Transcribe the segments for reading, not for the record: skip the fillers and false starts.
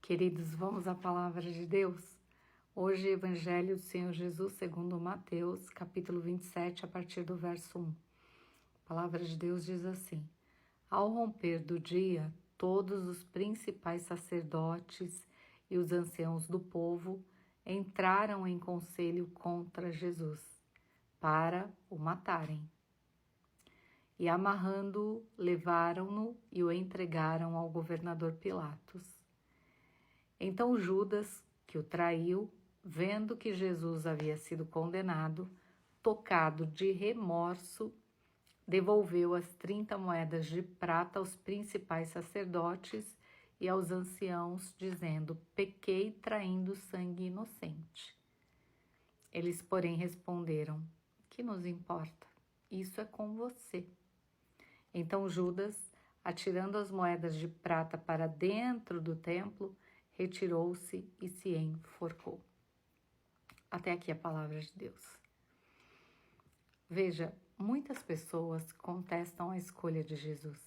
Queridos, vamos à palavra de Deus? Hoje, Evangelho do Senhor Jesus segundo Mateus, capítulo 27, a partir do verso 1. A palavra de Deus diz assim: Ao romper do dia, todos os principais sacerdotes e os anciãos do povo entraram em conselho contra Jesus, para o matarem. E amarrando-o, levaram-no e o entregaram ao governador Pilatos. Então Judas, que o traiu, vendo que Jesus havia sido condenado, tocado de remorso, devolveu as 30 moedas de prata aos principais sacerdotes e aos anciãos, dizendo: pequei traindo sangue inocente. Eles, porém, responderam: que nos importa? Isso é com você. Então Judas, atirando as moedas de prata para dentro do templo, retirou-se e se enforcou. Até aqui a palavra de Deus. Veja, muitas pessoas contestam a escolha de Jesus.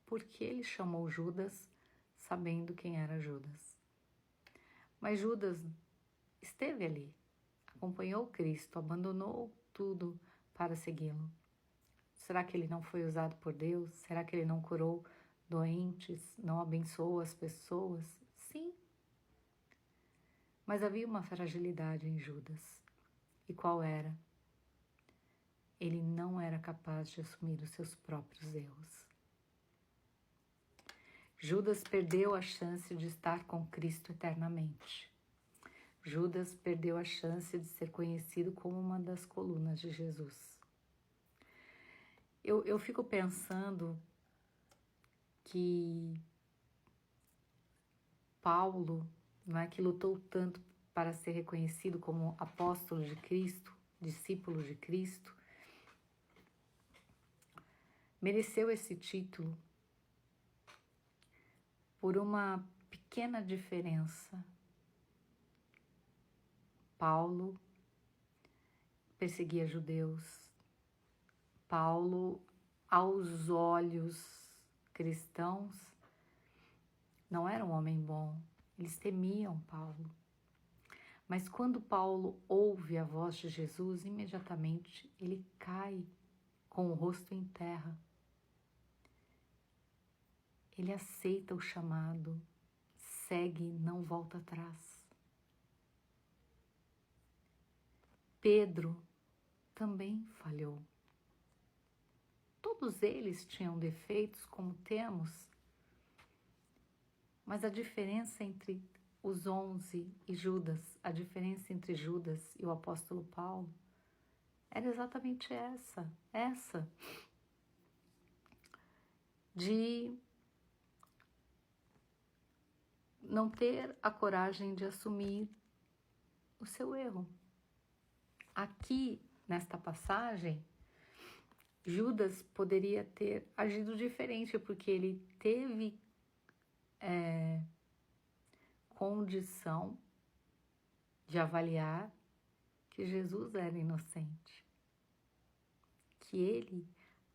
Por que ele chamou Judas sabendo quem era Judas? Mas Judas esteve ali, acompanhou Cristo, abandonou tudo para segui-lo. Será que ele não foi usado por Deus? Será que ele não curou doentes, não abençoou as pessoas? Sim. Mas havia uma fragilidade em Judas. E qual era? Ele não era capaz de assumir os seus próprios erros. Judas perdeu a chance de estar com Cristo eternamente. Judas perdeu a chance de ser conhecido como uma das colunas de Jesus. Eu fico pensando que Paulo, não é, que lutou tanto para ser reconhecido como apóstolo de Cristo, discípulo de Cristo, mereceu esse título por uma pequena diferença. Paulo perseguia judeus. Paulo, aos olhos cristãos, não era um homem bom. Eles temiam Paulo. Mas quando Paulo ouve a voz de Jesus, imediatamente ele cai com o rosto em terra. Ele aceita o chamado, segue, não volta atrás. Pedro também falhou. Todos eles tinham defeitos como temos, mas a diferença entre os 11 e Judas, a diferença entre Judas e o apóstolo Paulo, era exatamente essa de não ter a coragem de assumir o seu erro. Aqui, nesta passagem, Judas poderia ter agido diferente, porque ele teve condição de avaliar que Jesus era inocente, que ele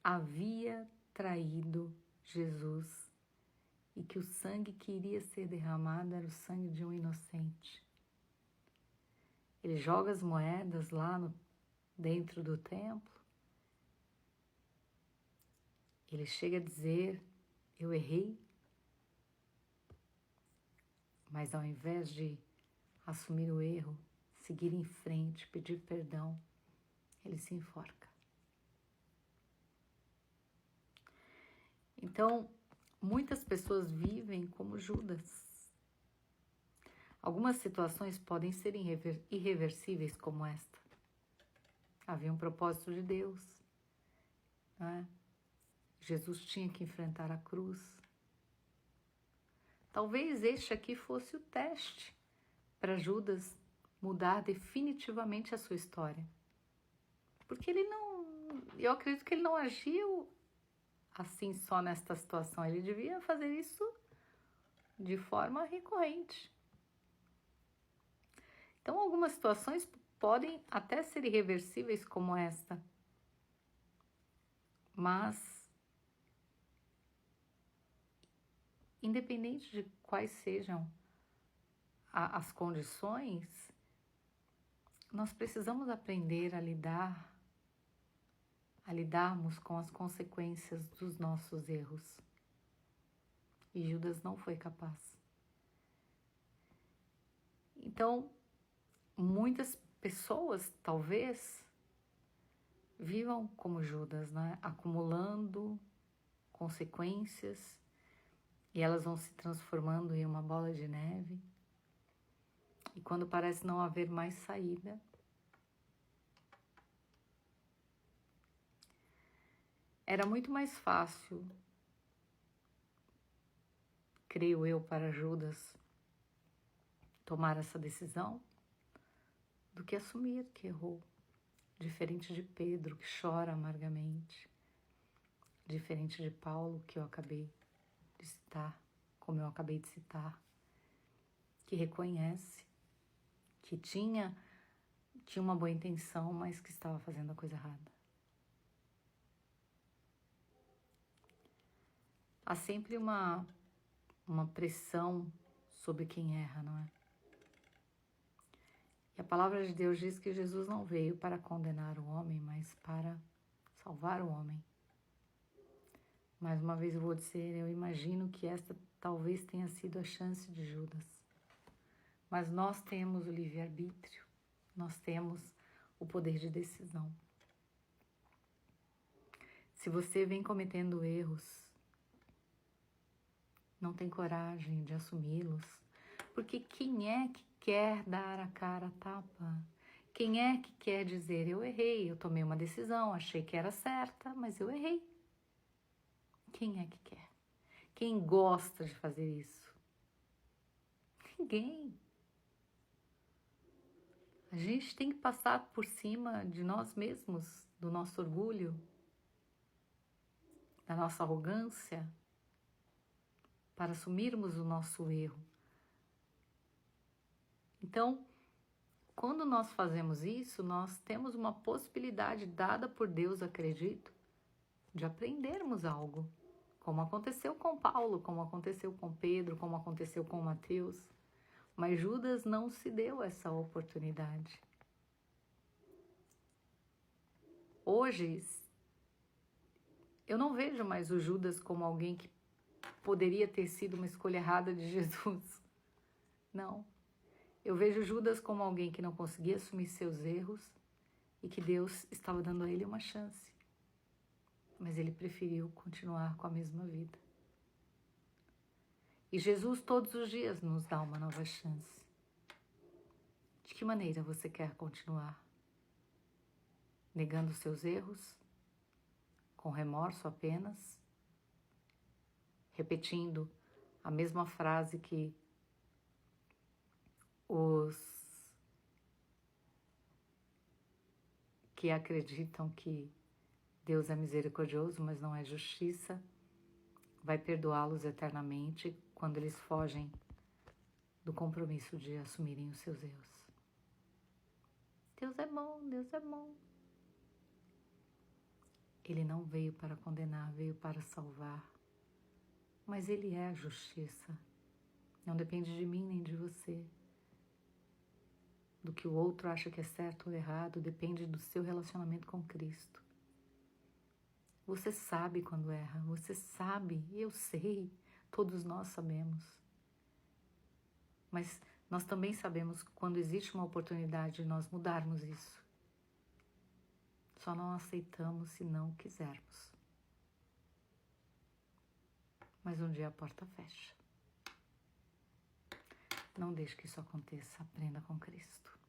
havia traído Jesus e que o sangue que iria ser derramado era o sangue de um inocente. Ele joga as moedas lá dentro do templo. Ele chega a dizer: eu errei. Mas ao invés de assumir o erro, seguir em frente, pedir perdão, ele se enforca. Então, muitas pessoas vivem como Judas. Algumas situações podem ser irreversíveis como esta. Havia um propósito de Deus, né? Jesus tinha que enfrentar a cruz. Talvez este aqui fosse o teste para Judas mudar definitivamente a sua história. Porque eu acredito que ele não agiu assim só nesta situação. Ele devia fazer isso de forma recorrente. Então, algumas situações podem até ser irreversíveis como esta. Mas, independente de quais sejam as condições, nós precisamos aprender a lidarmos com as consequências dos nossos erros. E Judas não foi capaz. Então, muitas pessoas, talvez, vivam como Judas, né? Acumulando consequências, e elas vão se transformando em uma bola de neve. E quando parece não haver mais saída, era muito mais fácil, creio eu, para Judas tomar essa decisão do que assumir que errou. Diferente de Pedro, que chora amargamente. Diferente de Paulo, que eu acabei de citar, como eu acabei de citar, que reconhece que tinha uma boa intenção, mas que estava fazendo a coisa errada. Há sempre uma pressão sobre quem erra, não é? E a palavra de Deus diz que Jesus não veio para condenar o homem, mas para salvar o homem. Mais uma vez eu vou dizer, eu imagino que esta talvez tenha sido a chance de Judas. Mas nós temos o livre-arbítrio, nós temos o poder de decisão. Se você vem cometendo erros, não tem coragem de assumi-los, porque quem é que quer dar a cara a tapa? Quem é que quer dizer, eu errei, eu tomei uma decisão, achei que era certa, mas eu errei? Quem é que quer? Quem gosta de fazer isso? Ninguém. A gente tem que passar por cima de nós mesmos, do nosso orgulho, da nossa arrogância, para assumirmos o nosso erro. Então, quando nós fazemos isso, nós temos uma possibilidade dada por Deus, acredito, de aprendermos algo. Como aconteceu com Paulo, como aconteceu com Pedro, como aconteceu com Mateus. Mas Judas não se deu essa oportunidade. Hoje, eu não vejo mais o Judas como alguém que poderia ter sido uma escolha errada de Jesus. Não. Eu vejo Judas como alguém que não conseguia assumir seus erros e que Deus estava dando a ele uma chance. Mas ele preferiu continuar com a mesma vida. E Jesus todos os dias nos dá uma nova chance. De que maneira você quer continuar? Negando seus erros? Com remorso apenas? Repetindo a mesma frase que os que acreditam que Deus é misericordioso, mas não é justiça, vai perdoá-los eternamente quando eles fogem do compromisso de assumirem os seus erros. Deus é bom, Deus é bom. Ele não veio para condenar, veio para salvar. Mas Ele é a justiça. Não depende de mim nem de você. Do que o outro acha que é certo ou errado, depende do seu relacionamento com Cristo. Você sabe quando erra, você sabe, eu sei, todos nós sabemos. Mas nós também sabemos quando existe uma oportunidade de nós mudarmos isso. Só não aceitamos se não quisermos. Mas um dia a porta fecha. Não deixe que isso aconteça, aprenda com Cristo.